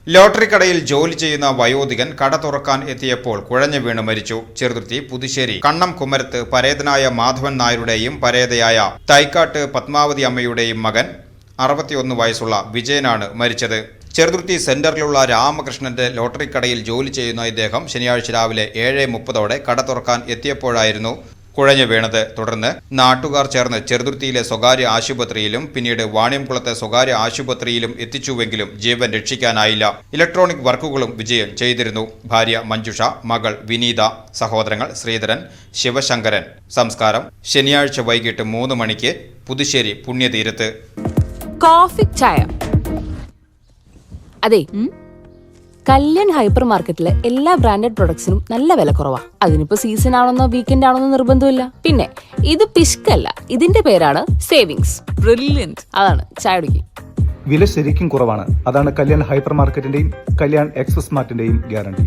Lottery കടയിൽ ജോലി ചെയ്യുന്ന വയോധികൻ കട തുറക്കാൻ എത്തിയപ്പോൾ കുഴഞ്ഞു വീണ് മരിച്ചു. ചെറുതുരുത്തി പുതുശ്ശേരി കണ്ണം കുമരത്ത് പരേതനായ മാധവൻ നായരുടെയും പരേതയായ തൈക്കാട്ട് പത്മാവതി അമ്മയുടെയും മകൻ 61 വയസ്സുള്ള വിജയനാണ് മരിച്ചത്. ചെറുതുരുത്തി സെന്ററിലുള്ള രാമകൃഷ്ണന്റെ ലോട്ടറി കടയിൽ ജോലി ചെയ്യുന്ന ഇദ്ദേഹം ശനിയാഴ്ച രാവിലെ 7:30 കട തുറക്കാൻ എത്തിയപ്പോഴായിരുന്നു കുഴഞ്ഞു വീണത്. തുടർന്ന് നാട്ടുകാർ ചേർന്ന് ചെറുതുരുത്തിയിലെ സ്വകാര്യ ആശുപത്രിയിലും പിന്നീട് വാണിയംകുളത്തെ സ്വകാര്യ ആശുപത്രിയിലും എത്തിച്ചുവെങ്കിലും ജീവൻ രക്ഷിക്കാനായില്ല. ഇലക്ട്രോണിക് വർക്കുകളും വിജയൻ ചെയ്തിരുന്നു. ഭാര്യ മഞ്ജുഷ, മകൾ വിനീത, സഹോദരങ്ങൾ ശ്രീധരൻ, ശിവശങ്കരൻ. സംസ്കാരം ശനിയാഴ്ച വൈകിട്ട് 3 മണിക്ക് പുതുശ്ശേരി പുണ്യതീരത്ത്. കോഫി ചായ. അതെ, കല്യാൺ ഹൈപ്പർ മാർക്കറ്റിലെ എല്ലാ ബ്രാൻഡഡ് പ്രൊഡക്ട്സിനും നല്ല വില കുറവാ. അതിനിപ്പോ സീസൺ ആണെന്നോ വീക്കെൻഡ് ആണെന്നോ നിർബന്ധമില്ല. പിന്നെ ഇത് പിഷ്കല്ല, ഇതിന്റെ പേരാണ് സേവിങ്സ്. ബ്രില്യന്റ്. അതാണ് ചായ കുടിക്കും. വില ശരിക്കും കുറവാണ്. അതാണ് കല്യാൺ ഹൈപ്പർ മാർക്കറ്റിന്റെയും കല്യാൺ എക്സ്പ്രസ് മാർട്ടിന്റെയും ഗ്യാരണ്ടി.